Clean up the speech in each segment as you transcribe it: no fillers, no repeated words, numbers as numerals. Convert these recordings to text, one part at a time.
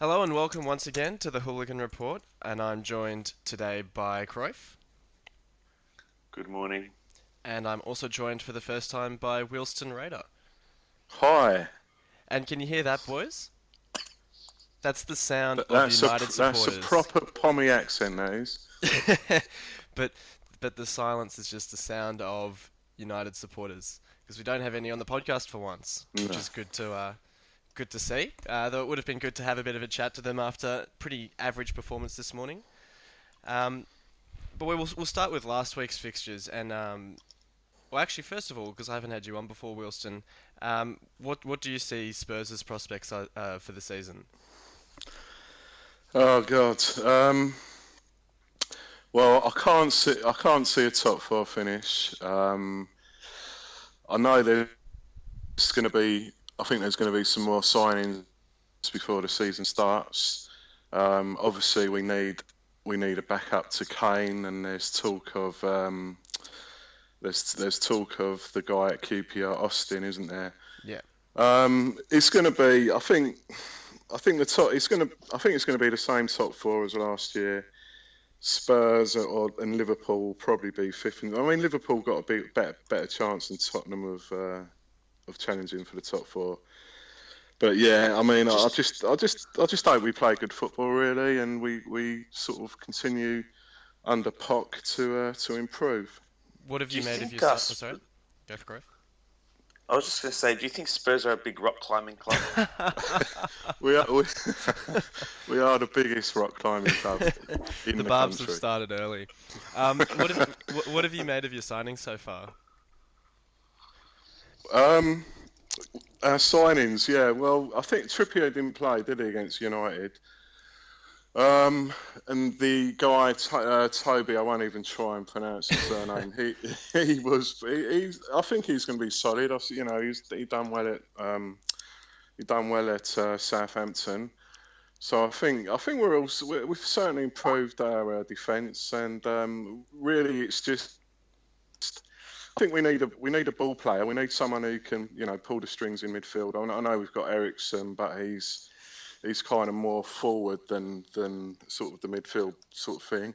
Hello and welcome once again to the Hooligan Report, and I'm joined today by Cruyff, Good morning. and I'm also joined for the first time by Wealstone Raider. Hi. And can you hear that, boys? That's the sound of That's a United that's a supporters. proper Pommy accent, that is. but but the silence is just the sound of United supporters because we don't have any on the podcast for once, which No. is good to see. Though it would have been good to have a bit of a chat to them after pretty average performance this morning. Um, but we'll start with last week's fixtures and well, actually, first of all, because I haven't had you on before, Wilston, what do you see Spurs' prospects for the season? Oh God. Well, I can't see a top four finish. I know there's going to be. I think there's going to be some more signings before the season starts. Obviously, we need a backup to Kane, and there's talk of the guy at QPR, Austin, isn't there? Yeah. It's going to be. I think it's going to be the same top four as last year. Spurs and Liverpool will probably be fifth. I mean, Liverpool got a better chance than Tottenham of challenging for the top four. But yeah, I mean, I just hope we play good football really, and we sort of continue under Poch to improve. What have Do you you made of think your... Oh, sorry. Go for growth. I was just going to say, do you think Spurs are a big rock climbing club? We are we, we are the biggest rock climbing club in The the Barbs have country. started early. What have you made of your signings so far? Um, our signings, yeah. Well, I think Trippier didn't play, did he, against United? Um, and the guy Toby, I won't even try and pronounce his surname. I think he's going to be solid. He done well at Southampton. So I think we've certainly improved our defence, and really it's just. I think we need a ball player. We need someone who can pull the strings in midfield. I know we've got Ericsson, but he's kind of more forward than sort of the midfield sort of thing.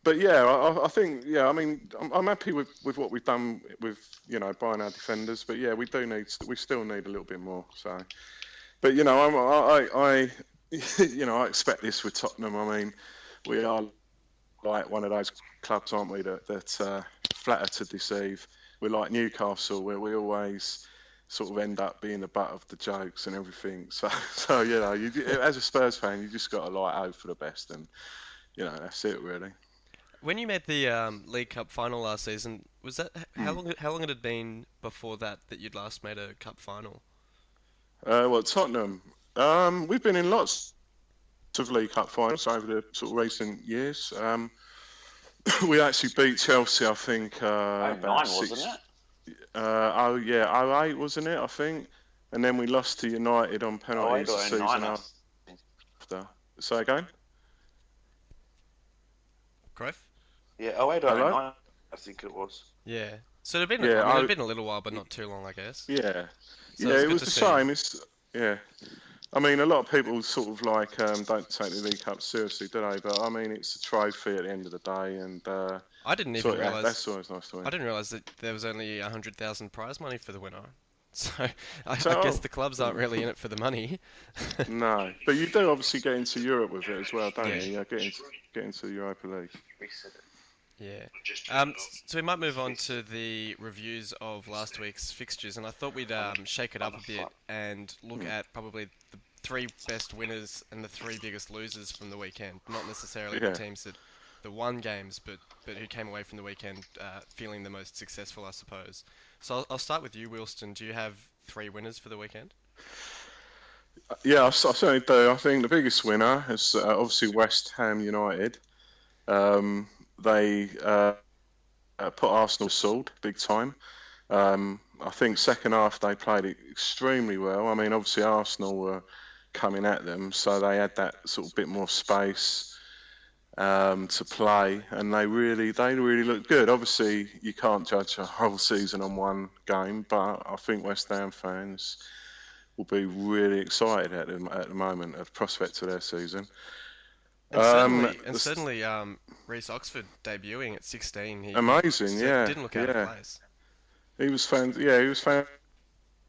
But yeah, I think I mean I'm happy with what we've done with buying our defenders. But yeah, we still need a little bit more. So, but I I expect this with Tottenham. I mean, we are like one of those clubs, aren't we, that flatter to deceive. We're like Newcastle, where we always sort of end up being the butt of the jokes and everything. So as a Spurs fan, you just got to like hope for the best, and that's it really. When you made the League Cup final last season, was that how Hmm. long had it been before that you'd last made a cup final? Well, Tottenham, we've been in lots of League Cup finals over the sort of recent years. We actually beat Chelsea, I think, Oh, about nine, six. wasn't it? Oh yeah, 08 wasn't it? I think, and then we lost to United on Oh, eight penalties the or oh, nine, season I think. after. So again, Cruyff? Yeah, oh, eight or oh, hello. nine, I think it was. Yeah. So it had been, Yeah, I mean, it had been a little while, but not too long, I guess. yeah, So yeah. it's It good was to the see. same. Yeah. I mean, a lot of people sort of like don't take the League Cup seriously, do they? But I mean, it's a trophy at the end of the day, and I didn't so even realize that's always nice to I win. didn't realize that there was only 100,000 prize money for the winner. So So, I guess the clubs aren't really in it for the money. no, but you do obviously get into Europe with it as well, don't Yeah, you? Yeah, get into the Europa League. Reset it. yeah. So we might move on to the reviews of last week's fixtures, and I thought we'd shake it up a bit and look Hmm. at probably the three best winners and the three biggest losers from the weekend. Not necessarily the Yeah. teams that won games, but who came away from the weekend feeling the most successful, I suppose. So I'll start with you, Wilston. Do you have three winners for the weekend? Yeah, I certainly do. I think the biggest winner is obviously West Ham United. They put Arsenal to sword big time. I think second half they played it extremely well. I mean, obviously Arsenal were coming at them, so they had that sort of bit more space to play, and they really looked good. Obviously, you can't judge a whole season on one game, but I think West Ham fans will be really excited at the moment at the prospect of their season. And Um, certainly, Reece Oxford debuting at 16, he Amazing, yeah, didn't look out of yeah. place. He was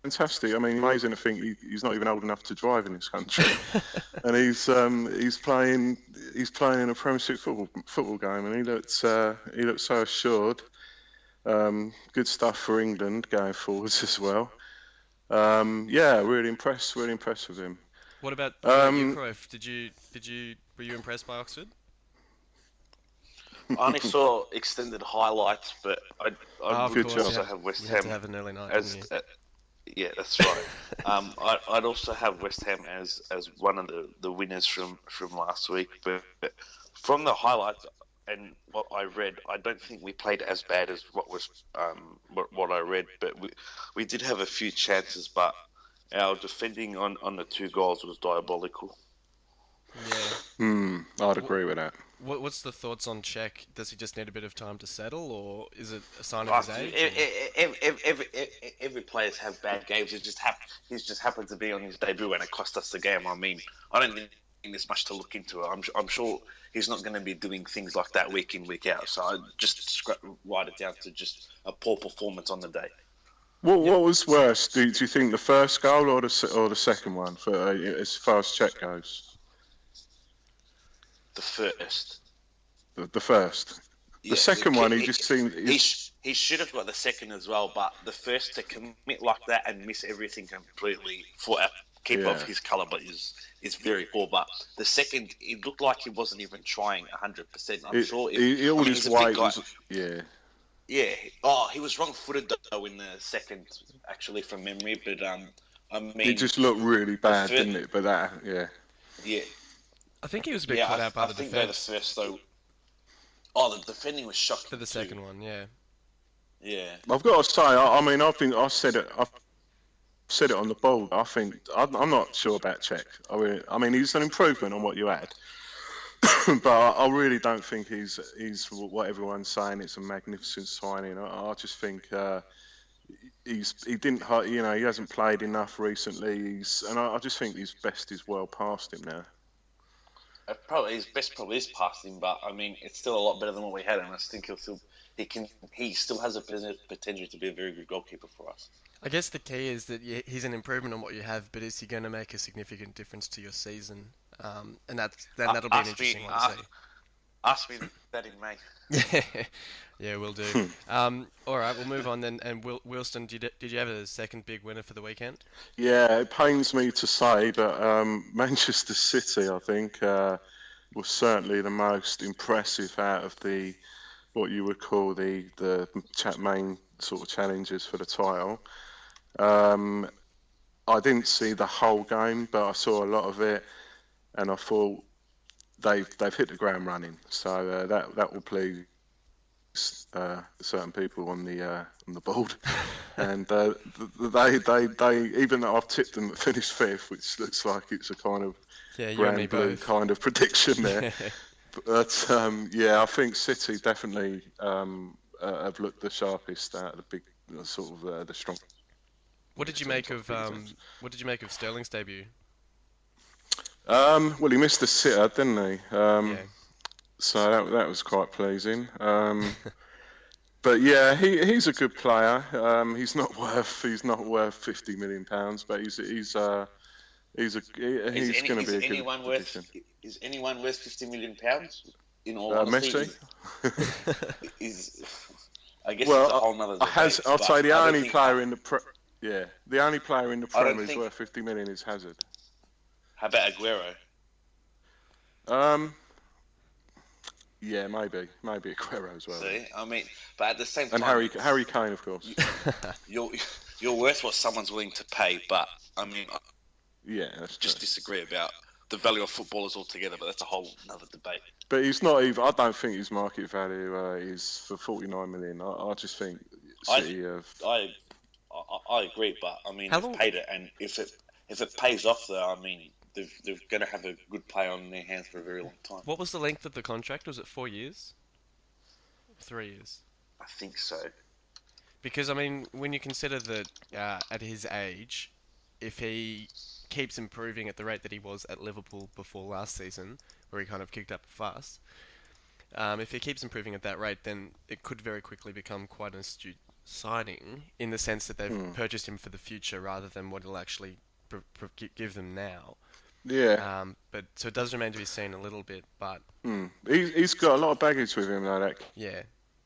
fantastic. I mean, amazing to think he's not even old enough to drive in this country, and he's playing in a Premiership football game, and he looked so assured. Good stuff for England going forwards as well. Yeah, really impressed with him. What about you, Um, Cruyff? Were you impressed by Oxford? I only saw extended highlights, but I Oh, of would Good course, job. also have West you had to Ham have an early night, didn't as you? yeah, that's right. I'd also have West Ham as one of the winners from last week, but from the highlights and what I read, I don't think we played as bad as what I read, but we did have a few chances, but our defending on the two goals was diabolical. Yeah. I'd agree with that. What's the thoughts on Czech? Does he just need a bit of time to settle, or is it a sign of Like, his age? Or... every players have bad games. He's just happened to be on his debut and it cost us the game. I mean, I don't think there's much to look into. I'm sure he's not going to be doing things like that week in week out. So I just write it down to just a poor performance on the day. What was worse? Do you think the first goal or the second one for as far as Czech goes? The first. The first. The Yeah, second one, he just seemed. he should have got the second as well, but the first to commit like that and miss everything completely for a keeper of his caliber is very poor. But the second, it looked like he wasn't even trying 100%. I'm sure. All his he's a big weight guy. was. Yeah. Yeah. Oh, he was wrong-footed though in the second, actually from memory. But I mean, It just looked really bad, didn't it? But yeah, I think he was a bit yeah. caught out by I the think though the defense first though. Oh, the defending was shocking for the too. second one. Yeah. Yeah. I've got to say, I mean, I've said it on the ball. I'm not sure about Czech. I mean, he's an improvement on what you had, but I really don't think he's what everyone's saying. It's a magnificent signing. I just think he didn't, you know, he hasn't played enough recently. And I just think his best is well past him now. Probably his best probably is past him, but I mean it's still a lot better than what we had, and I think he still has a potential to be a very good goalkeeper for us. I guess the key is that he's an improvement on what you have, but is he going to make a significant difference to your season? And that'll be an interesting one to see. Ask me that in May. Yeah, we'll do. All right, we'll move on then. And Wilston, did you have a second big winner for the weekend? Yeah, it pains me to say, but Manchester City, I think, was certainly the most impressive out of what you would call the main sort of challenges for the title. I didn't see the whole game, but I saw a lot of it, and I thought they've hit the ground running. So that will please certain people on the board, and they even though I've tipped them to finish fifth, which looks like it's a kind of brand blue kind of prediction there. But yeah, I think City definitely have looked the sharpest out of the big sort of the strong. What did you make of Sterling's debut? Well, he missed the sitter, didn't he? Yeah. So that was quite pleasing. But yeah, he's a good player. He's not worth £50 million, but he's going to be a good addition. Is anyone worth £50 million? In all honesty, Messi? I guess well, it's a whole nother debate. I'll say the only player in the Prem who's worth 50 million is Hazard. How about Aguero? Yeah, maybe Aguero as well. See, I mean, but at the same time, and Harry Kane, of course. You're worth what someone's willing to pay, but I mean, yeah, that's just disagree about the value of footballers altogether. But that's a whole another debate. But he's not even. I don't think his market value is for 49 million. I just think City have. I agree, but I mean, they've paid it, and if it pays off, though, I mean, they're going to have a good player on their hands for a very long time. What was the length of the contract? Was it 4 years? 3 years? I think so. Because I mean, when you consider that at his age, if he keeps improving at the rate that he was at Liverpool before last season, where he kind of kicked up fast, if he keeps improving at that rate, then it could very quickly become quite an astute signing in the sense that they've purchased him for the future rather than what he'll actually give them now. Yeah. But so it does remain to be seen a little bit, but He's got a lot of baggage with him, though, that yeah.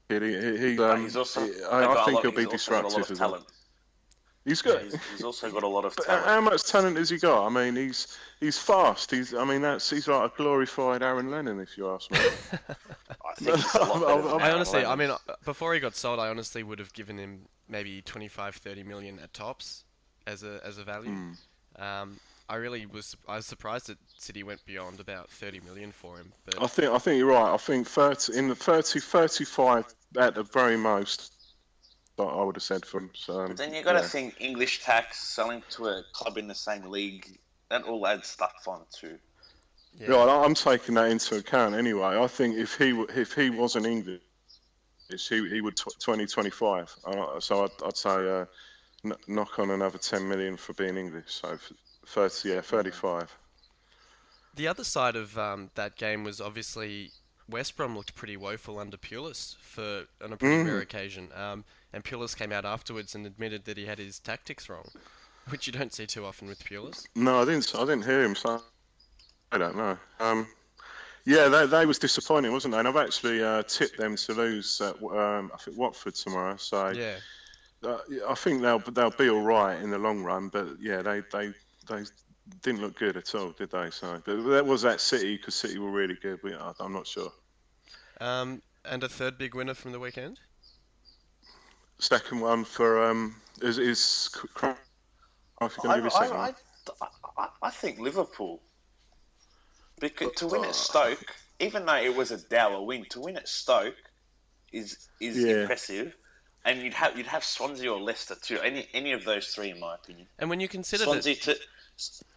kid. He's also I think he'll be he's also got a lot disruptive of as well. talent. He's got. He's also got a lot of But talent. how much talent has he got? I mean, he's fast. He's like a glorified Aaron Lennon, if you ask me. I think he's a lot better than I honestly, Aaron I mean, Lennon. before he got sold, I honestly would have given him maybe 25-30 million at tops as a value. I was surprised that City went beyond about 30 million for him. But I think you're right. I think 35 at the very most. I would have said for him. So, But then you got to think English tax, selling to a club in the same league, that all adds stuff on too. yeah, Yeah, I'm taking that into account anyway. I think if he wasn't English, he would 2025. So I'd say knock on another 10 million for being English. So 35. the other side of that game was obviously West Brom looked pretty woeful under Pulis on a pretty rare occasion. And Pulis came out afterwards and admitted that he had his tactics wrong, which you don't see too often with Pulis. No, I didn't hear him. So I don't know. Yeah, they was disappointing, wasn't they? And I've actually tipped them to lose at I think Watford tomorrow. So Yeah. I think they'll be all right in the long run. But yeah, they didn't look good at all, did they? So but that was at City because City were really good. I'm not sure. And a third big winner from the weekend? Second one for is Cruyff going to be second one? I think Liverpool. Because to win at Stoke, even though it was a dour win, to win at Stoke is impressive, and you'd have Swansea or Leicester too. Any of those three, in my opinion. And when you consider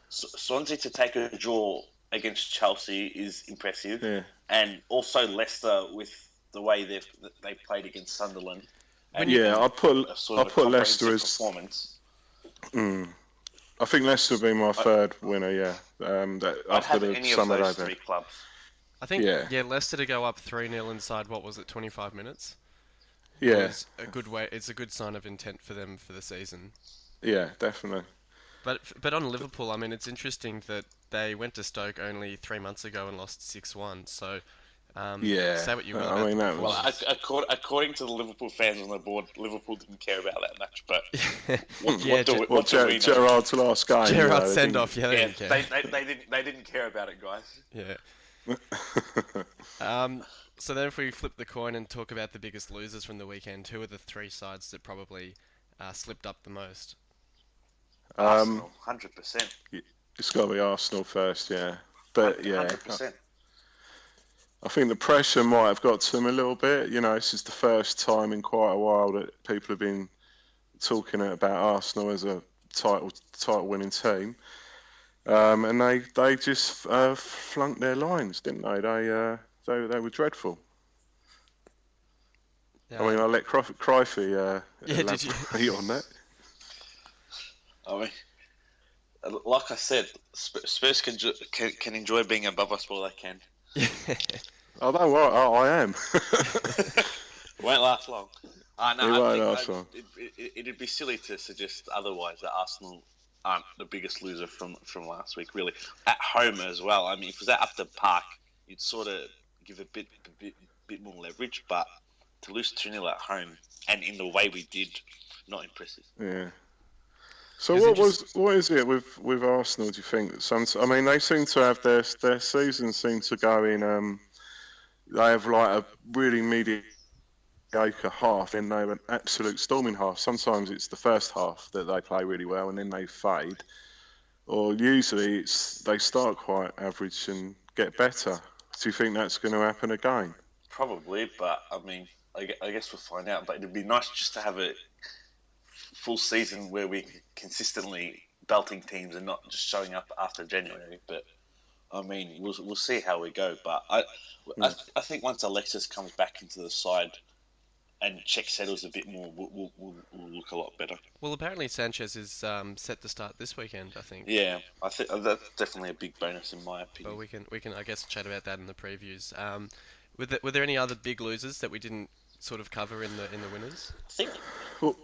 Swansea to take a draw against Chelsea is impressive, Yeah. and also Leicester with the way they played against Sunderland. I'll put Leicester as performance. I think Leicester will be my third winner. Yeah, I'd after have the any of summer those they three clubs. I think Leicester to go up 3-0 inside what was it, 25 minutes? Yeah, Was a good way. It's a good sign of intent for them for the season. yeah, definitely. But on Liverpool, I mean, it's interesting that they went to Stoke only 3 months ago and lost 6-1. So say what you will. I mean, that Well, was. according to the Liverpool fans on the board, Liverpool didn't care about that much. But Well, Gerrard's last game. Gerrard send off. Yeah, Yeah, didn't care. they didn't care about it, guys. Yeah. So then if we flip the coin and talk about the biggest losers from the weekend, who are the three sides that probably slipped up the most? Arsenal, 100%. It's got to be Arsenal first, yeah. But yeah, 100%. I think the pressure might have got to them a little bit. You know, this is the first time in quite a while that people have been talking about Arsenal as a title-winning team, and they just flunked their lines, didn't they? They were dreadful. Yeah. I mean, I let Cruyffy did you? on that. I mean, like I said, Spurs can enjoy being above us while they can. Oh, don't worry, I am. Won't last long. It won't last long. It'd be silly to suggest otherwise that Arsenal aren't the biggest loser from last week, really. At home as well. I mean, if it was at Upton Park, you'd sort of give a bit more leverage, but to lose 2-0 at home and in the way we did, not impressive. Yeah. So It's what is it with Arsenal? Do you think? I mean, they seem to have their season seem to go in. They have like a really mediocre half, and they have an absolute storming half. Sometimes it's the first half that they play really well, and then they fade. Or usually they start quite average and get better. Do you think that's going to happen again? Probably, but I mean, I guess we'll find out. But it'd be nice just to have a full season where we're consistently belting teams and not just showing up after January. But I mean, we'll see how we go. But I think once Alexis comes back into the side and Czech settles a bit more, will look a lot better. Well, apparently Sanchez is set to start this weekend, I think. Yeah, I think that's definitely a big bonus in my opinion. But we can I guess chat about that in the previews. Were there any other big losers that we didn't sort of cover in the winners? I think Well,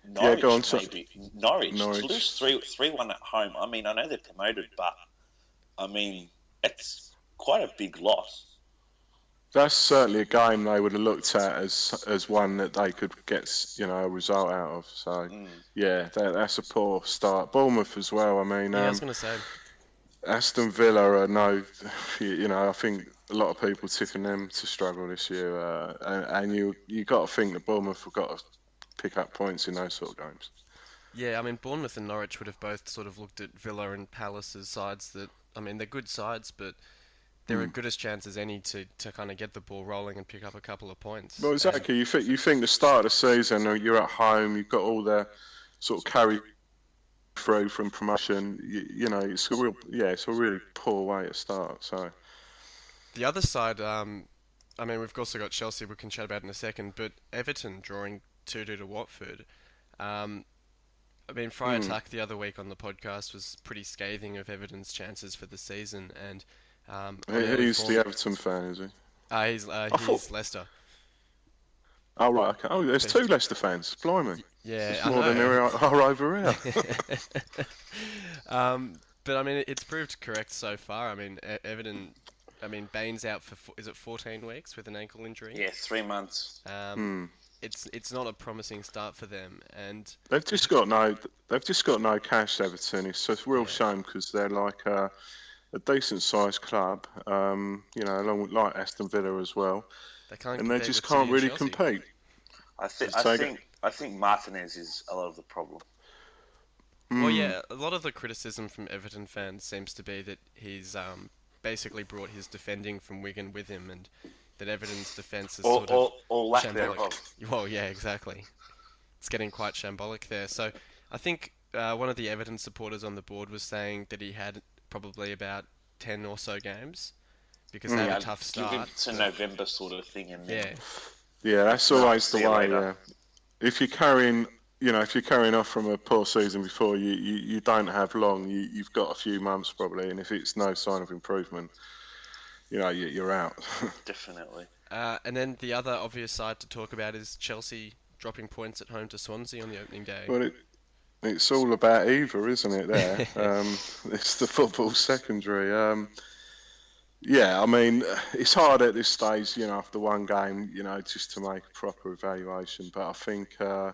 Norwich, go on. maybe. Norwich to lose 3-1 at home. I mean, I know they're promoted, but I mean, it's quite a big loss. That's certainly a game they would have looked at as one that they could get, a result out of. So, yeah, that's a poor start. Bournemouth as well. I mean, Yeah, I was going to say. Aston Villa are I think a lot of people tipping them to struggle this year. And you got to think that Bournemouth have got to pick up points in those sort of games. Yeah, I mean, Bournemouth and Norwich would have both sort of looked at Villa and Palace as sides that, I mean, they're good sides, but they're as good as chance as any to kind of get the ball rolling and pick up a couple of points. Well, exactly. You think the start of the season, you're at home, you've got all the sort of carry through from promotion. It's a really poor way to start. So the other side, I mean, we've also got Chelsea. We can chat about in a second, but Everton drawing 2-2 to Watford. I mean, Friar Tuck the other week on the podcast was pretty scathing of Everton's chances for the season, and he's the Everton fan, is he? He's Leicester. Oh right, okay. Oh, there's two Leicester fans. Blimey. Yeah, it's more than there are over here. But I mean, it's proved correct so far. I mean, Everton. I mean, Bain's out for 14 weeks with an ankle injury? Yeah, 3 months. It's not a promising start for them, and they've just got no cash. Everton. It's a real shame because they're like a decent sized club. Along with like Aston Villa as well. They just can't really compete. I think Martinez is a lot of the problem. Well, yeah, a lot of the criticism from Everton fans seems to be that he's basically brought his defending from Wigan with him, and that Everton's defence is sort of shambolic. Well, yeah, exactly. It's getting quite shambolic there. So I think one of the Everton supporters on the board was saying that he had probably about 10 or so games because they had a tough start. Give it to November sort of thing, and yeah, that's always the way. Yeah. If you're carrying off from a poor season before, you don't have long. You've got a few months probably, and if it's no sign of improvement, you're out. Definitely. And then the other obvious side to talk about is Chelsea dropping points at home to Swansea on the opening day. Well, it's all about either, isn't it? There, it's the football secondary. Yeah, I mean, it's hard at this stage, after one game, just to make a proper evaluation. But I think I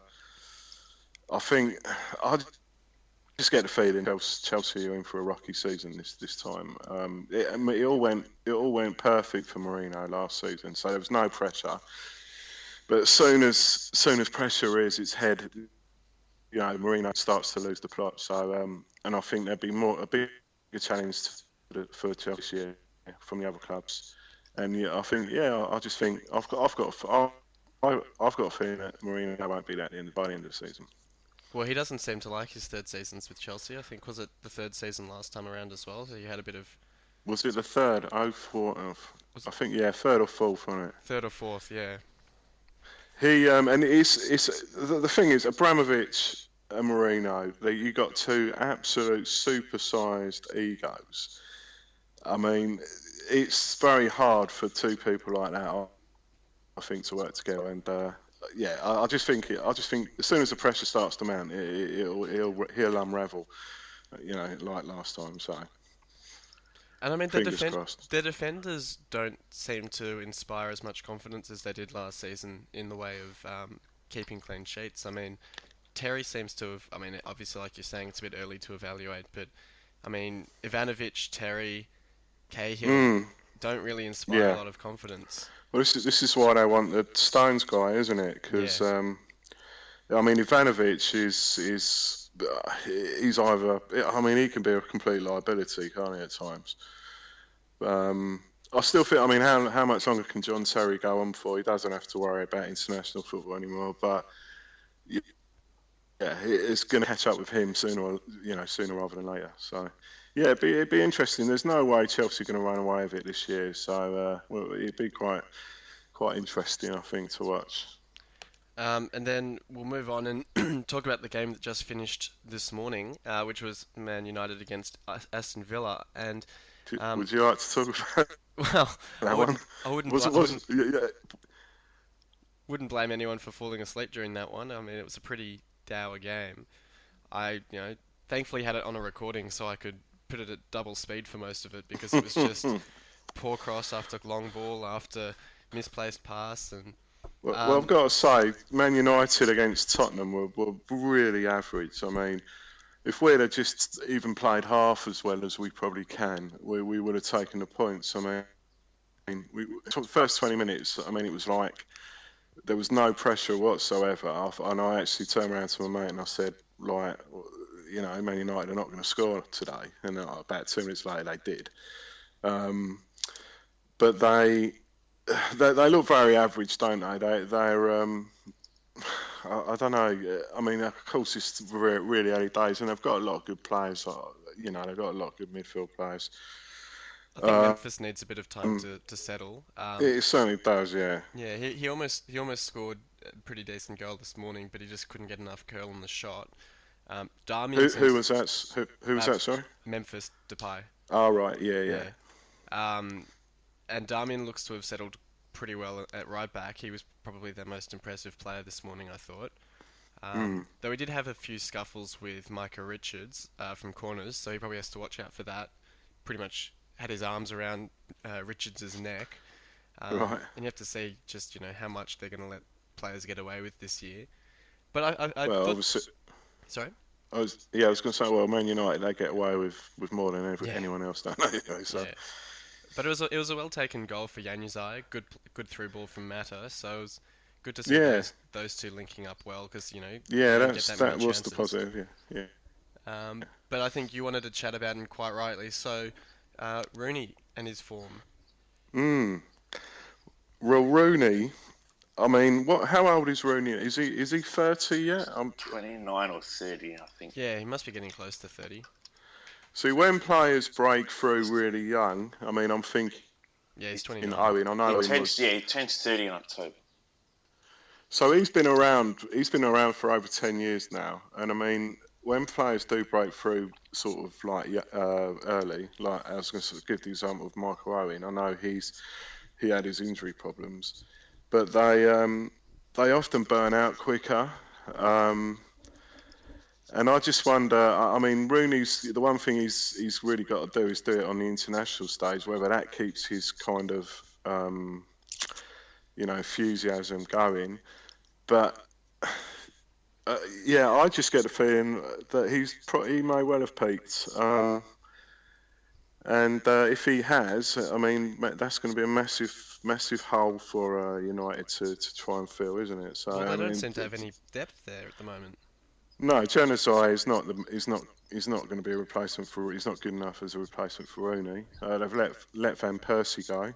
just get the feeling Chelsea are in for a rocky season this time. It all went perfect for Mourinho last season, so there was no pressure. But as soon as pressure rears its head, Mourinho starts to lose the plot. So, and I think there'd be a bigger challenge for Chelsea this year from the other clubs. And I just think I've got a feeling that Mourinho won't be that by the end of the season. Well, he doesn't seem to like his third seasons with Chelsea. I think was it the third season last time around as well. So you had a bit of. Was it the third? I think third or fourth, wasn't it? Third or fourth, yeah. He and it's the thing is Abramovich and Mourinho. You got two absolute super-sized egos. I mean, it's very hard for two people like that, I think, to work together. And I just think as soon as the pressure starts to mount, he'll unravel, like last time. So. And I mean, the defenders don't seem to inspire as much confidence as they did last season in the way of keeping clean sheets. I mean, Terry seems to have. I mean, obviously, like you're saying, it's a bit early to evaluate, but I mean, Ivanovic, Terry, Cahill don't really inspire a lot of confidence. Well, this is why they want the Stones guy, isn't it? Because I mean, Ivanovic is he's either. I mean, he can be a complete liability, can't he, at times? I still think. I mean, how much longer can John Terry go on for? He doesn't have to worry about international football anymore. But it's going to catch up with him sooner rather than later. So. Yeah, it'd be interesting. There's no way Chelsea are going to run away with it this year, so it'd be quite interesting, I think, to watch. And then we'll move on and talk about the game that just finished this morning, which was Man United against Aston Villa. And Would you like to talk about well, that one? I wouldn't, wouldn't blame anyone for falling asleep during that one. I mean, it was a pretty dour game. I thankfully had it on a recording so I could put it at double speed for most of it because it was just poor cross after long ball after misplaced pass and. Well, I've got to say, Man United against Tottenham were really average. I mean, if we'd have just even played half as well as we probably can, we would have taken the points. I mean, the first 20 minutes, I mean, it was like there was no pressure whatsoever. And I actually turned around to my mate and I said, like, Man United are not going to score today. And about 2 minutes later, they did. But they look very average, don't they? They're I don't know. I mean, of course, it's really early days, and they've got a lot of good players. They've got a lot of good midfield players. I think Memphis needs a bit of time to settle. It certainly does, yeah. Yeah, he almost scored a pretty decent goal this morning, but he just couldn't get enough curl on the shot. Who was that? Who was that? Sorry. Memphis Depay. Oh right, yeah. And Darmian looks to have settled pretty well at right back. He was probably their most impressive player this morning, I thought. Though he did have a few scuffles with Micah Richards from corners, so he probably has to watch out for that. Pretty much had his arms around Richards' neck. Right. And you have to see just, how much they're going to let players get away with this year. But I well, thought... obviously... Sorry? I was going to say, well, Man United, they get away with more than anyone else, don't they? So. Yeah. But it was a well taken goal for Januzaj. Good through ball from Mata. So it was good to see those two linking up well because Yeah, that was the positive. Yeah. But I think you wanted to chat about him quite rightly. So Rooney and his form. Well, Rooney. I mean, how old is Rooney? Is he 30 yet? I'm 29 or 30, I think. Yeah, he must be getting close to 30. See, when players break through really young, I mean, I'm thinking. Yeah, he's 29. Owen, I know he turns 30 in October. So he's been around for over 10 years now, and I mean, when players do break through, sort of like early, like I was going to give the example of Michael Owen. I know he had his injury problems, but they often burn out quicker. And I just wonder, I mean, Rooney's, the one thing he's really got to do is do it on the international stage, whether that keeps his kind of, enthusiasm going. But, I just get the feeling that he may well have peaked. And if he has, I mean, that's going to be a massive hole for United to try and fill, isn't it? So they don't seem to have any depth there at the moment. No, Januzaj is not going to be a replacement for. He's not good enough as a replacement for Rooney. They've let Van Persie go.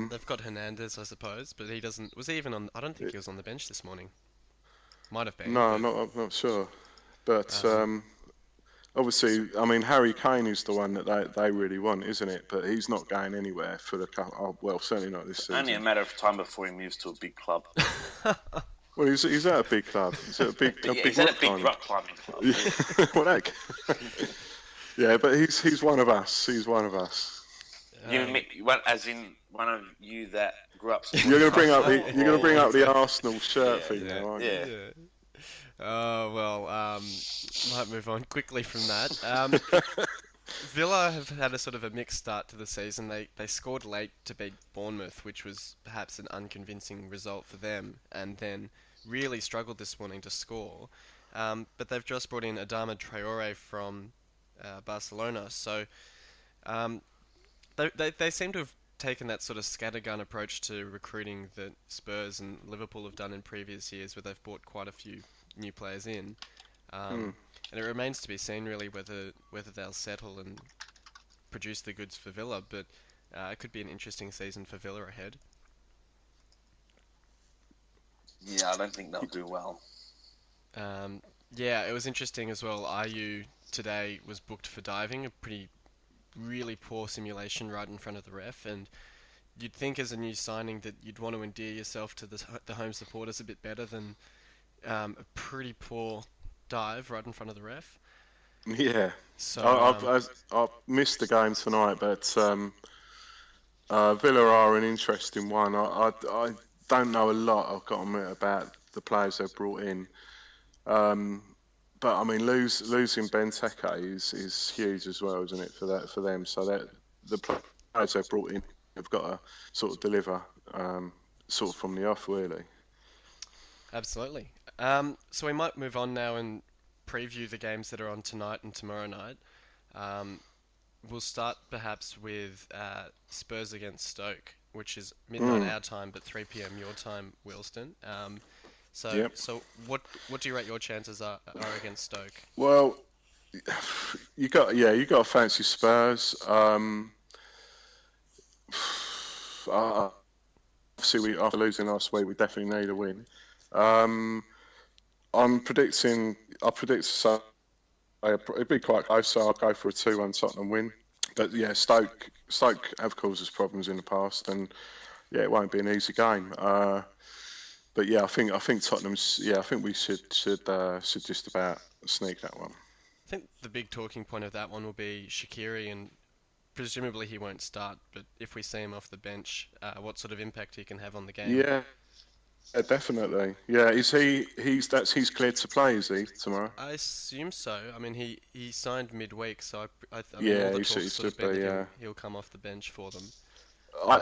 They've got Hernandez, I suppose, but he doesn't. Was he even on? I don't think he was on the bench this morning. Might have been. No, I'm not sure. But obviously, I mean, Harry Kane is the one that they really want, isn't it? But he's not going anywhere for the cup. Oh, well, certainly not this season. Only a matter of time before he moves to a big club. Well, he's at a big club. He's at a big rock climbing club. Yeah. Well, yeah, but he's one of us. He's one of us. As in one of you that grew up. You're going to bring up the Arsenal shirt thing now, aren't you? Yeah. Oh well, might move on quickly from that. Villa have had a sort of a mixed start to the season. They scored late to beat Bournemouth, which was perhaps an unconvincing result for them, and then really struggled this morning to score. But they've just brought in Adama Traore from Barcelona, so they seem to have taken that sort of scattergun approach to recruiting that Spurs and Liverpool have done in previous years, where they've brought quite a few new players in. And it remains to be seen really whether they'll settle and produce the goods for Villa, but it could be an interesting season for Villa ahead. Yeah, I don't think they'll do well. Yeah, it was interesting as well. Ayew today was booked for diving, really poor simulation right in front of the ref, and you'd think as a new signing that you'd want to endear yourself to the home supporters a bit better than a pretty poor dive right in front of the ref. Yeah, So I missed the game tonight, but Villa are an interesting one. I don't know a lot, I've got to admit, about the players they've brought in. But I mean, losing Benteke is huge as well, isn't it, for them? So that the players they've brought in have got to sort of deliver, sort of from the off, really. absolutely. So we might move on now and preview the games that are on tonight and tomorrow night. Um, we'll start perhaps with Spurs against Stoke, which is midnight our time, but 3 p.m. your time, Wealstone. Yep. So what do you rate your chances are against Stoke? Well, you got to fancy Spurs. Obviously, after losing last week, we definitely need a win. I predict so it'd be quite close, so I'll go for a 2-1 Tottenham win. But yeah, Stoke have caused us problems in the past, and yeah, it won't be an easy game. But yeah, I think Tottenham's. Yeah, I think we should just about sneak that one. I think the big talking point of that one will be Shaqiri, and presumably he won't start. But if we see him off the bench, what sort of impact he can have on the game? Yeah, definitely. Yeah, he's cleared to play, is he, tomorrow? I assume so. I mean, he signed midweek, so I mean, Yeah, all the he talk's sort of should been be. that Yeah. he'll come off the bench for them. I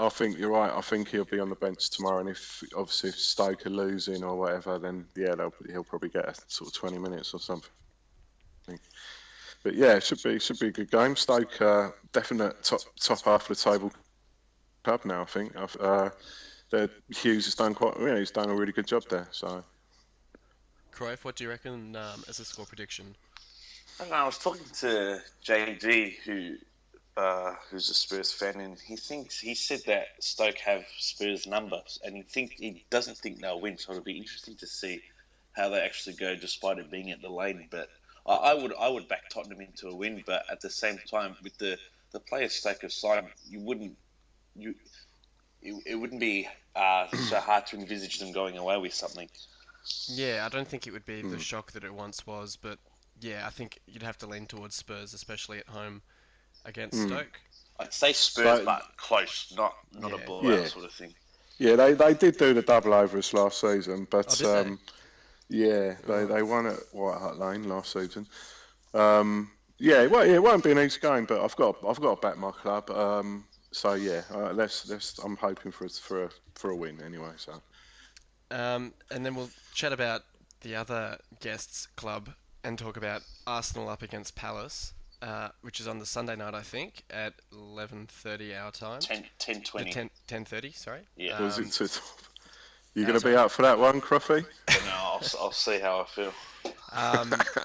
think you're right. I think he'll be on the bench tomorrow, and if Stoke are losing or whatever, then yeah, he'll probably get a sort of 20 minutes or something. But yeah, it should be a good game. Stoke, definite top half of the table club now. I think. Hughes has done he's done a really good job there. So. Cruyff, what do you reckon as a score prediction? I don't know, I was talking to JG, who's a Spurs fan, and he said that Stoke have Spurs numbers, and he doesn't think they'll win. So it'll be interesting to see how they actually go, despite it being at the Lane. But I would back Tottenham into a win, but at the same time, with the players Stoke have signed, it wouldn't be so hard to envisage them going away with something. Yeah, I don't think it would be the shock that it once was, but yeah, I think you'd have to lean towards Spurs, especially at home against Stoke. I'd say Spurs, but close, not a blowout sort of thing. Yeah, they did do the double over us last season, but did they won at White Hart Lane last season. It won't be an easy game, but I've got to back my club. So yeah, I'm hoping for a win anyway. So. And then we'll chat about the other guests' club and talk about Arsenal up against Palace, which is on the Sunday night, I think, at 11:30 our time. 10:20. 10:30, sorry. Yeah. You going to be out for that one, Croffy? No, I'll see how I feel.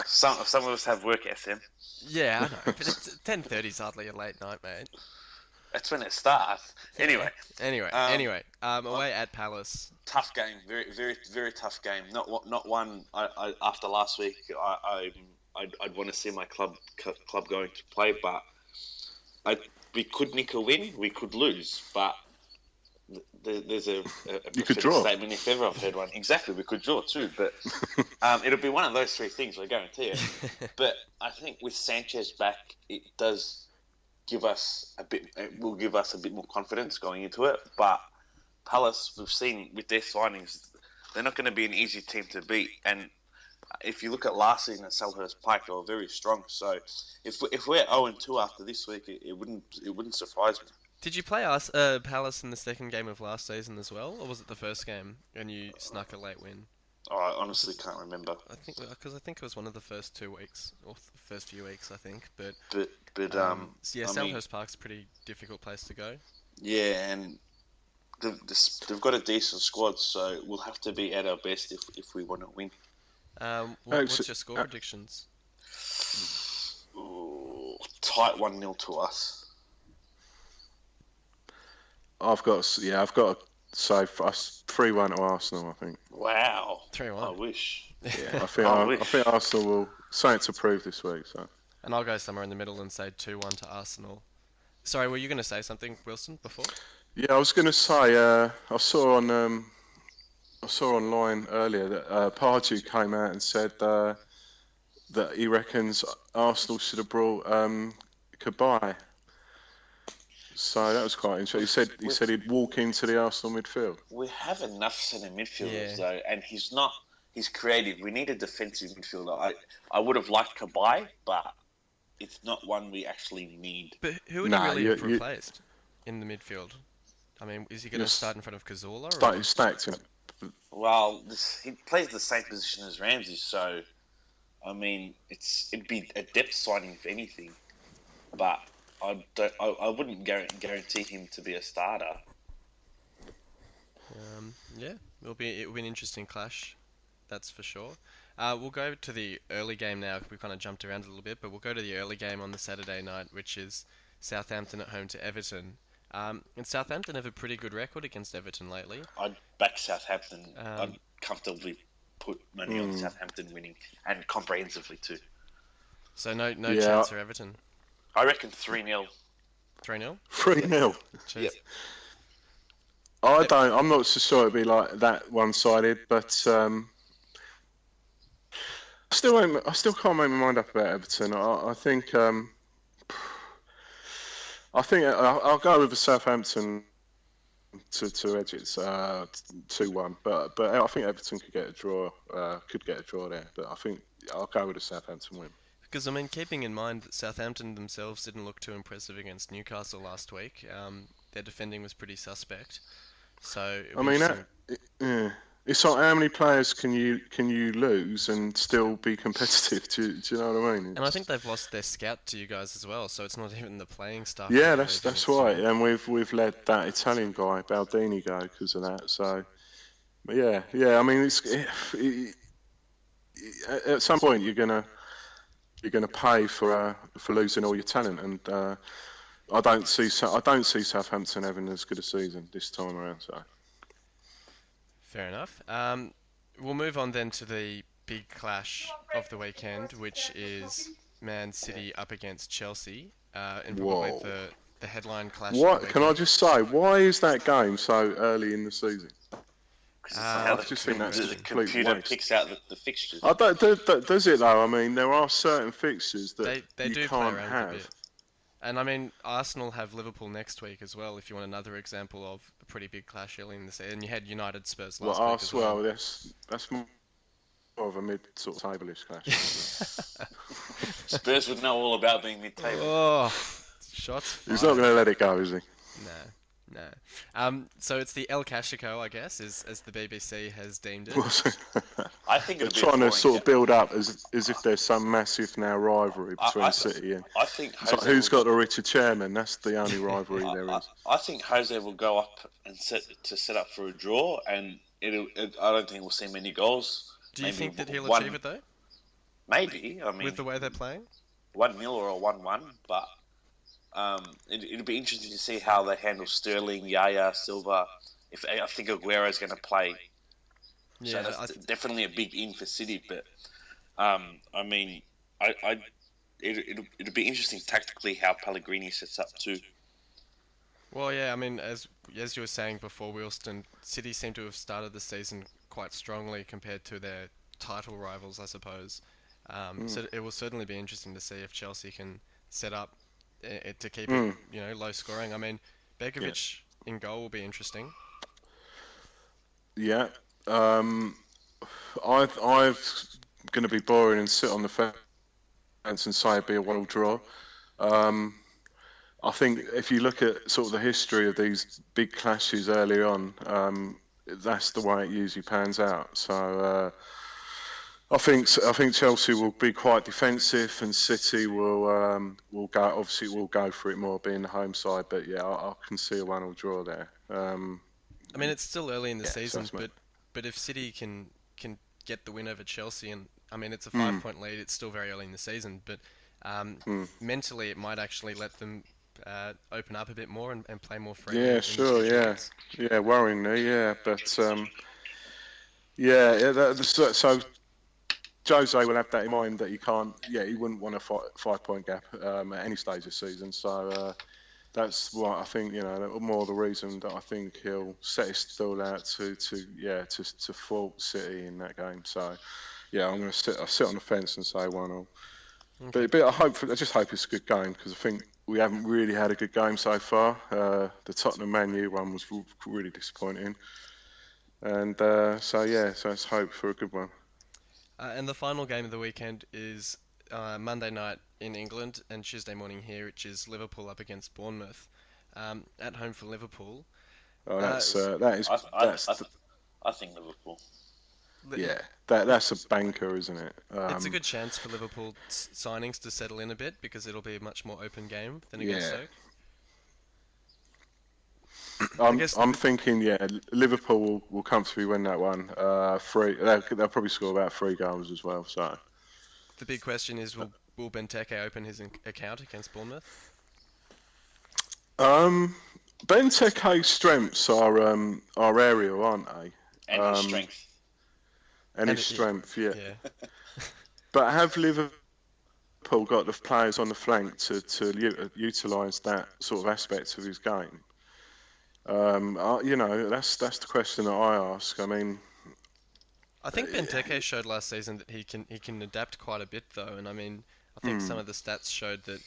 Some of us have work, SM. Yeah, I know, but 10:30 is hardly a late night, mate. That's when it starts. Anyway, away at Palace. Tough game, very, very, very tough game. Not one. After last week, I'd want to see my club going to play, but we could nick a win, we could lose, but there's a you could draw statement if ever I've heard one. Exactly, we could draw too, but it'll be one of those three things, I guarantee it. But I think with Sanchez back, it will give us a bit more confidence going into it. But Palace, we've seen with their signings, they're not going to be an easy team to beat. And if you look at last season at Selhurst Park, they were very strong. So if we're 0-2 after this week, it wouldn't surprise me. Did you play Palace in the second game of last season as well, or was it the first game and you snuck a late win? Oh, I honestly can't remember. I think it was one of the first 2 weeks or the first few weeks, I think. But Selhurst Park's a pretty difficult place to go. Yeah, and they've got a decent squad, so we'll have to be at our best if we want to win. What's your score predictions? Tight 1-0 to us. I've got to say for us 3-1 to Arsenal. I think. Wow. 3-1. I wish. Yeah, I think Arsenal will something to prove this week. So. And I'll go somewhere in the middle and say 2-1 to Arsenal. Sorry, were you going to say something, Wilson, before? Yeah, I was going to say, I saw online earlier that Pardew came out and said that he reckons Arsenal should have brought Kabay. So that was quite interesting. He said he'd walk into the Arsenal midfield. We have enough centre midfielders Yeah. though, and he's not. He's creative. We need a defensive midfielder. I would have liked Kabay, but it's not one we actually need. But who would he really have replaced in the midfield? I mean, is he going to start in front of Cazorla? Stacked him. Well, he plays the same position as Ramsey, so I mean, it'd be a depth signing if anything. But I wouldn't guarantee him to be a starter. Yeah, it'll be an interesting clash, that's for sure. We'll go to the early game now. We've kind of jumped around a little bit, but we'll go to the early game on the Saturday night, which is Southampton at home to Everton. And Southampton have a pretty good record against Everton lately. I'd back Southampton. I'd comfortably put money on Southampton winning, and comprehensively too. So no chance for Everton. I reckon 3-0. 3-0? 3-0. Yep. I'm not so sure it'd be like that one-sided, but I still can't make my mind up about Everton. I think I'll go with the Southampton to edge it 2-1, but I think Everton could get a draw there. But I think I'll go with the Southampton win. Because, I mean, keeping in mind that Southampton themselves didn't look too impressive against Newcastle last week, their defending was pretty suspect. So I mean, it's like how many players can you lose and still be competitive? Do you know what I mean? And I think they've lost their scout to you guys as well, so it's not even the playing stuff. Yeah, that's right. And we've let that Italian guy Baldini go because of that. So, but yeah. I mean, at some point you're gonna pay for losing all your talent, and I don't see Southampton having as good a season this time around. So. Fair enough. We'll move on then to the big clash of the weekend, which is Man City up against Chelsea, and probably the headline clash. What can I just say? Why is that game so early in the season? I just think that's the computer picks out the fixtures. Does it though? I mean, there are certain fixtures that they you do can't play around have. a bit. And I mean, Arsenal have Liverpool next week as well. If you want another example of a pretty big clash early in the season, and you had United Spurs last week as well. That's more of a mid sort of table-ish clash. Spurs would know all about being mid-table. Oh, shots fired. He's not going to let it go, is he? No. So it's the El Clasico, I guess, as the BBC has deemed it. I think they're trying to sort of build up as if there's some massive now rivalry between City and. I think who's got the richer chairman? That's the only rivalry there is. I think Jose will go up and set up for a draw, and I don't think we'll see many goals. Do you think that he'll achieve it though? Maybe. I mean, with the way they're playing, 1-0 or a 1-1, but. It'll be interesting to see how they handle Sterling, Yaya, Silva. I think Aguero's going to play, so that's definitely a big in for City. But I mean, it'll be interesting tactically how Pellegrini sets up too. Well, yeah, I mean, as you were saying before, Wealstone, City seem to have started the season quite strongly compared to their title rivals, I suppose. So it will certainly be interesting to see if Chelsea can set up to keep it, low scoring. I mean, Begovic in goal will be interesting. Yeah, I'm going to be boring and sit on the fence and say it'd be a 1-1 draw. I think if you look at sort of the history of these big clashes early on, that's the way it usually pans out. So. I think Chelsea will be quite defensive, and City will go. Obviously, will go for it more, being the home side. But yeah, I can see a 1-1 draw there. I mean, it's still early in the season, but if City can get the win over Chelsea, and I mean, it's a 5-point lead. It's still very early in the season, but mentally, it might actually let them open up a bit more and play more freely. Yeah, sure. Yeah, worryingly, yeah, but so. Jose will have that in mind that he wouldn't want a 5-point gap at any stage of the season. So that's what I think. More the reason that I think he'll set his stall out to fault City in that game. So yeah, I'm going to sit on the fence and say 1-1. Okay. But I just hope it's a good game because I think we haven't really had a good game so far. The Tottenham Man U one was really disappointing, and so let's hope for a good one. And the final game of the weekend is Monday night in England and Tuesday morning here, which is Liverpool up against Bournemouth. At home for Liverpool. Oh, Uh, I think Liverpool. yeah, that's a banker, isn't it? It's a good chance for Liverpool signings to settle in a bit because it'll be a much more open game than against Yeah. Stoke. I'm thinking, Liverpool will comfortably win that one. They'll probably score about 3 goals as well. So The big question is, will Benteke open his account against Bournemouth? Benteke's strengths are aerial, aren't they? And his strength. And his strength, yeah. Yeah. But have Liverpool got the players on the flank to utilise that sort of aspect of his game? That's the question that I ask. I mean, I think Benteke showed last season that he can adapt quite a bit though, and I mean, I think some of the stats showed that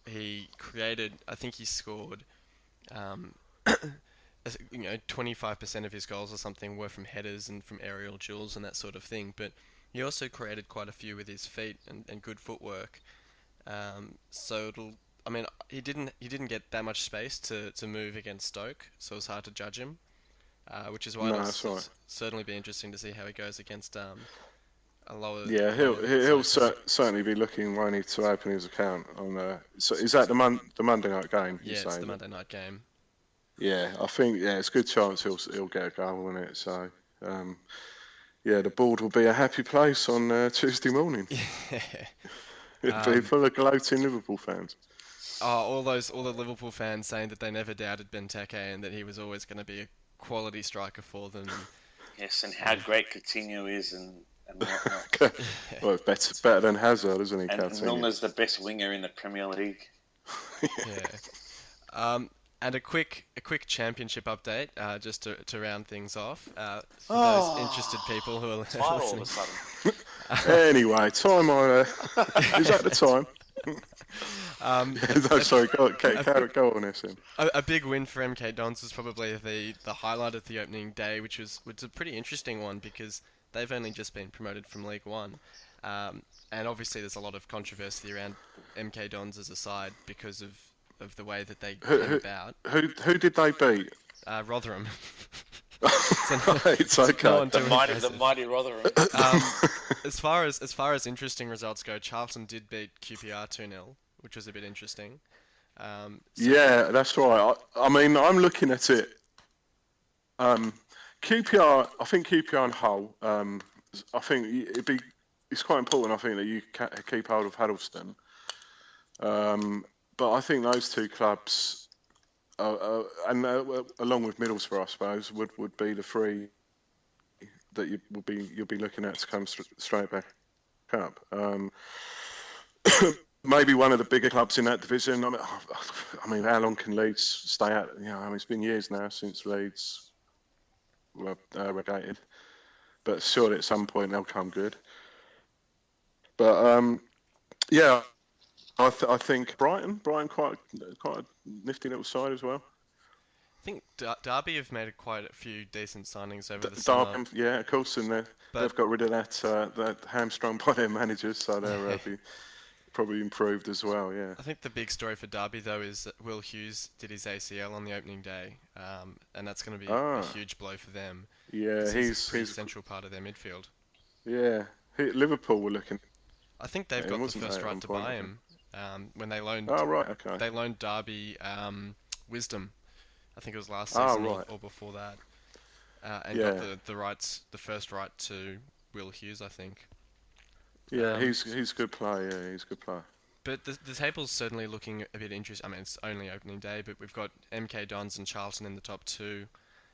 he created. I think he scored, 25% of his goals or something were from headers and from aerial duels and that sort of thing. But he also created quite a few with his feet and good footwork. So it'll. I mean, he didn't get that much space to move against Stoke, so it's hard to judge him. Which is why that's right. certainly be interesting to see how he goes against a lower. Yeah, he'll certainly be looking, won't he, to open his account on. So is that the Monday night game? Yeah, it's the Monday night game. Yeah, I think it's a good chance he'll get a goal in it. So the board will be a happy place on Tuesday morning. It'll be full of gloating Liverpool fans. All the Liverpool fans saying that they never doubted Benteke and that he was always going to be a quality striker for them. Yes, and how great Coutinho is and whatnot. Well, better than Hazard, isn't he? And Milner's the best winger in the Premier League. Yeah. And a quick championship update, just to round things off, for those interested people who are listening. All of a sudden. Anyway, time is that the time? No, sorry, go on, SM. A big win for MK Dons was probably the highlight of the opening day, which was a pretty interesting one because they've only just been promoted from League One, and obviously there's a lot of controversy around MK Dons as a side because of the way that they came about. Who did they beat? Rotherham. It's okay. The mighty Rotherham. As far as interesting results go, Charlton did beat QPR 2-0, which was a bit interesting. Yeah, that's right. I mean, I'm looking at it. QPR, I think QPR and Hull. I think it's quite important. I think that you keep hold of Huddleston. But I think those two clubs, and along with Middlesbrough, I suppose, would be the three that you'll be looking at to come straight back up. Maybe one of the bigger clubs in that division. I mean, how long can Leeds stay out? It's been years now since Leeds were relegated, but surely at some point they'll come good. But I think Brighton quite a nifty little side as well. I think Derby have made quite a few decent signings over the summer. Derby, yeah, of course, and they've got rid of that hamstrung by their managers, so they'll be probably improved as well. Yeah. I think the big story for Derby though is that Will Hughes did his ACL on the opening day, and that's going to be a huge blow for them. Yeah, he's a central part of their midfield. Yeah, Liverpool were looking. I think they've got the first right to buy him. When they loaned. Oh right, okay. They loaned Derby Wisdom. I think it was last season or before that, and got the first right to Will Hughes, I think. Yeah, he's a good player. Yeah, he's a good player. But the table's certainly looking a bit interesting. I mean, it's only opening day, but we've got MK Dons and Charlton in the top two,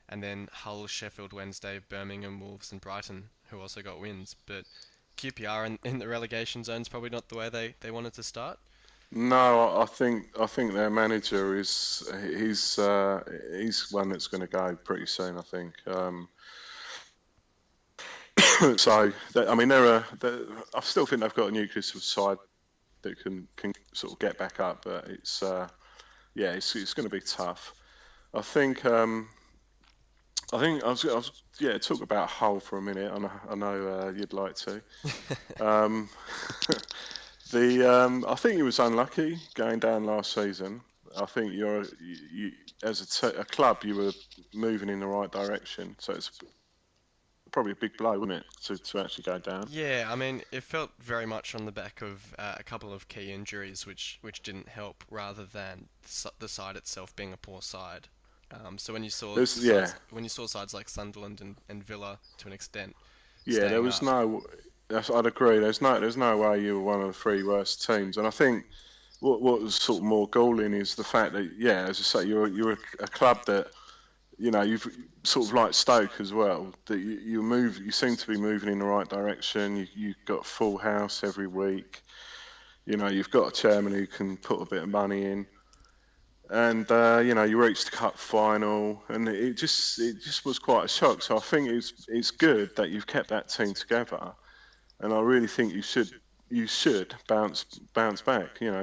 and then Hull, Sheffield Wednesday, Birmingham, Wolves, and Brighton, who also got wins. But QPR in the relegation zone is probably not the way they wanted to start. No, I think their manager he's one that's going to go pretty soon. I think. So I mean, I still think they've got a nucleus of side that can sort of get back up, but yeah, it's going to be tough. I think I was yeah, talk about Hull for a minute. I know you'd like to. Um, I think he was unlucky going down last season. I think you as a club you were moving in the right direction, so it's probably a big blow, wouldn't it, to actually go down? Yeah, I mean, it felt very much on the back of a couple of key injuries, which didn't help, rather than the side itself being a poor side. So Yeah, when you saw sides like Sunderland and Villa to an extent yeah. There staying was up, no. I'd agree. There's no way you were one of the three worst teams, and I think what was sort of more galling is the fact that, yeah, as I say, you're a club that, you've sort of like Stoke as well, that you seem to be moving in the right direction. You've got a full house every week. You've got a chairman who can put a bit of money in, and you reached the cup final, and it just was quite a shock. So I think it's good that you've kept that team together, and I really think you should bounce back,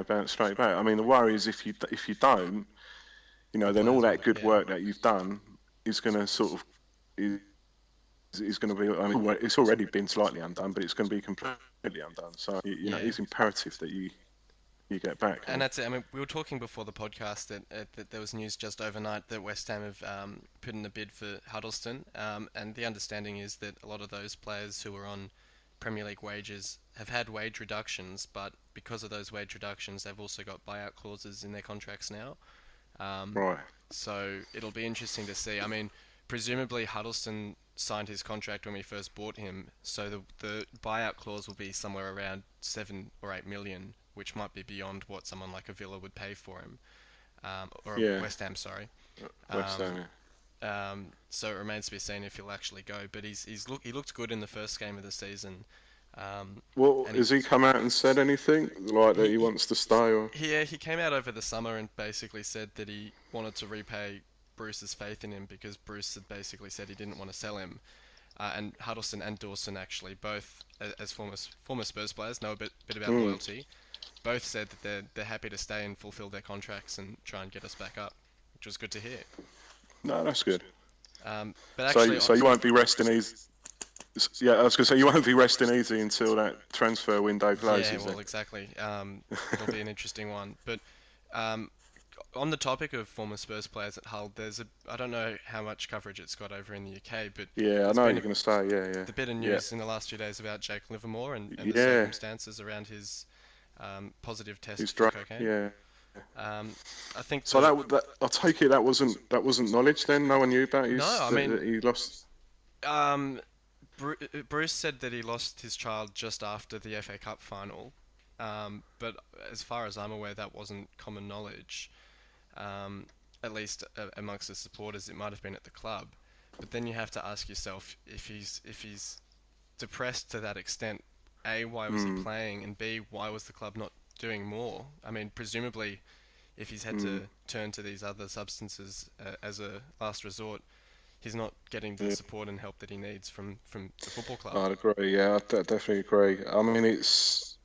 bounce straight back. I mean, the worry is if you don't, the then all players that will, good yeah. work that you've done is going to sort of is going to be. I mean, it's already been slightly undone, but it's going to be completely undone. So Yeah. it's imperative that you get back. And that's it. I mean, we were talking before the podcast that there was news just overnight that West Ham have put in a bid for Huddleston, and the understanding is that a lot of those players who were on Premier League wages have had wage reductions, but because of those wage reductions, they've also got buyout clauses in their contracts now. Um, Right. so it'll be interesting to see. I mean, presumably Huddleston signed his contract when we first bought him, so the buyout clause will be somewhere around 7 or 8 million, which might be beyond what someone like a Villa would pay for him, or Yeah. West Ham, sorry. West Um, Ham. so it remains to be seen if he'll actually go. But he looked good in the first game of the season. Well, And has he come out and said anything like that he he wants to stay? Or he came out over the summer and basically said that he wanted to repay Bruce's faith in him, because Bruce had basically said he didn't want to sell him. And Huddleston and Dawson, actually, both as former Spurs players, know a bit about Hmm. loyalty. Both said that they're happy to stay and fulfil their contracts and try and get us back up, which was good to hear. No, that's good. But So actually, so you won't be resting easy. Yeah, I was going to say you won't be resting easy until that transfer window yeah, closes. well, Then. exactly. It'll be an interesting one. But um, on the topic of former Spurs players at Hull, I don't know how much coverage it's got over in the UK, but Yeah, I there's know what been you're going to say. Yeah, the bit of yeah, news in the last few days about Jake Livermore and the yeah. circumstances around his positive He's test for drunk. cocaine. Yeah. I think So I take it that wasn't knowledge then. No one knew about no, I mean, that he lost. um, Bruce said that he lost his child just after the FA Cup final, but as far as I'm aware, that wasn't common knowledge. At least amongst the supporters, it might have been at the club. But then you have to ask yourself, if he's depressed to that extent, A, why was he Mm, playing, and B, why was the club not doing more? I mean, presumably, if he's had mm, to turn to these other substances as a last resort, he's not getting the yeah. support and help that he needs from the football club. I'd agree. Yeah, definitely agree. I mean, it's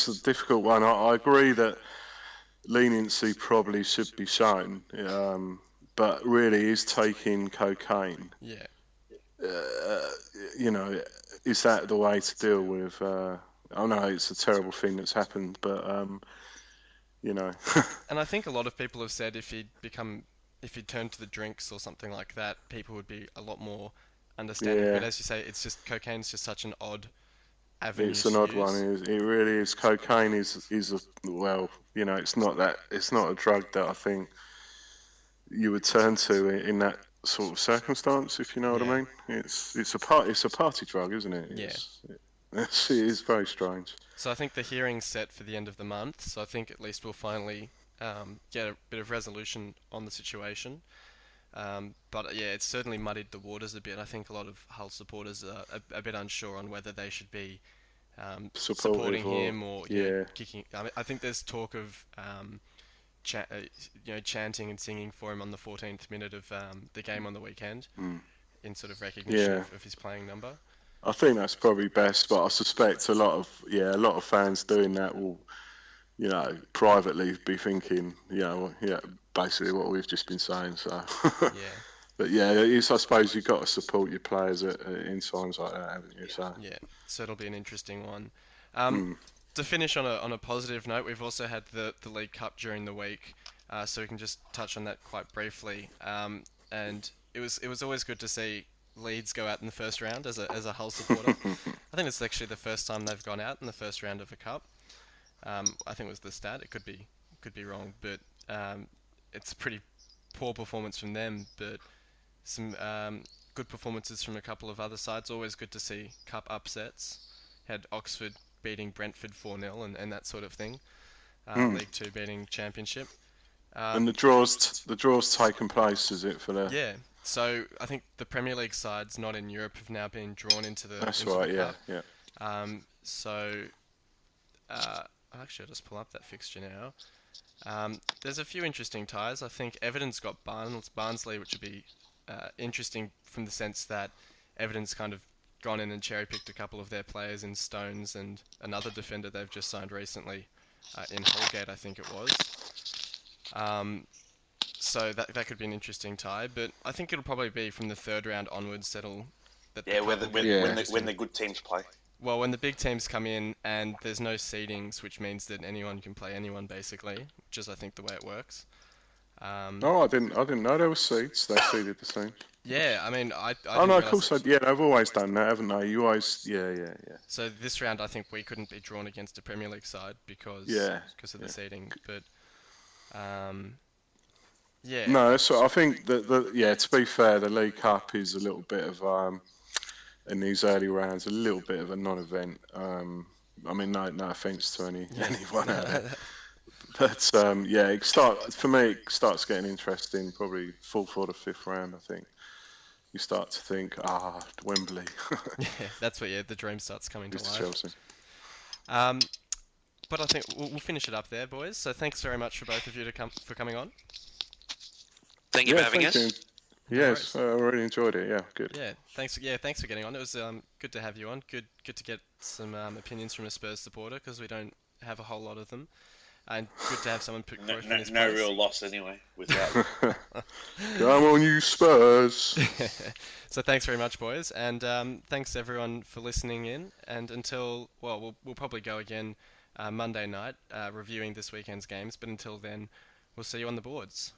a difficult one. I agree that leniency probably should be shown, but really, is taking cocaine, Yeah, uh, you know, is that the way to deal with? I know it's a terrible thing that's happened, but you know, and I think a lot of people have said if he'd turned to the drinks or something like that, people would be a lot more understanding. But yeah, as you say, cocaine's just such an odd avenue it's an to odd one. use. It really is. Cocaine is a, well, it's not a drug that I think you would turn to in that sort of circumstance, if you know what I Yeah, mean. It's a party drug, isn't it? yeah. It is very strange. So I think the hearing's set for the end of the month. So I think at least we'll finally get a bit of resolution on the situation. But yeah, it's certainly muddied the waters a bit. I think a lot of Hull supporters are a bit unsure on whether they should be supporting him or yeah. kicking. I think there's talk of chanting and singing for him on the 14th minute of the game on the weekend in sort of recognition Yeah. of his playing number. I think that's probably best, but I suspect a lot of fans doing that will, privately be thinking, basically what we've just been saying. So, Yeah. but yeah, I suppose you've got to support your players in times like that, haven't you? So, Yeah, so it'll be an interesting one. mm, To finish on a positive note, we've also had the League Cup during the week, so we can just touch on that quite briefly. And it was always good to see Leeds go out in the first round as a Hull supporter. I think it's actually the first time they've gone out in the first round of a cup. I think it was the stat. It could be wrong, but it's a pretty poor performance from them. But some good performances from a couple of other sides. Always good to see cup upsets. Had Oxford beating Brentford 4-0 and that sort of thing. League Two beating Championship. and the draw's taken place, is it, for the? Yeah. So I think the Premier League sides not in Europe have now been drawn into the That's into right. the Yeah, cup. yeah. So actually, I'll just pull up that fixture now. There's a few interesting ties. I think Everton's got Barnsley, which would be interesting from the sense that Everton's kind of gone in and cherry-picked a couple of their players in Stones and another defender they've just signed recently in Holgate, I think it was. So that could be an interesting tie, but I think it'll probably be from the third round onwards when the good teams play. Well, when the big teams come in and there's no seedings, which means that anyone can play anyone basically, which is I think the way it works. Oh, I didn't know there were seeds. They seeded the team. Yeah, I mean, I Oh didn't no, of realise course. that. Yeah, they've always done that, haven't they? You always, yeah. So this round, I think we couldn't be drawn against a Premier League side because of the seeding, but yeah. No, so I think that to be fair, the League Cup is a little bit of in these early rounds, a little bit of a non-event. I mean, no offense to anyone out there, but it starts getting interesting. Probably fourth or the fifth round, I think. You start to think, Wembley. Yeah, that's where the dream starts coming to It's life. Chelsea. But I think we'll finish it up there, boys. So thanks very much for both of you for coming on. Thank you for having thank us. you. Yes, I really enjoyed it. Yeah, good. Yeah, thanks for getting on. It was good to have you on. Good to get some opinions from a Spurs supporter because we don't have a whole lot of them. And good to have someone put Cruyff in his No place. real loss anyway without. Come on, you Spurs. So thanks very much, boys, and thanks everyone for listening in. And we'll probably go again Monday night reviewing this weekend's games. But until then, we'll see you on the boards.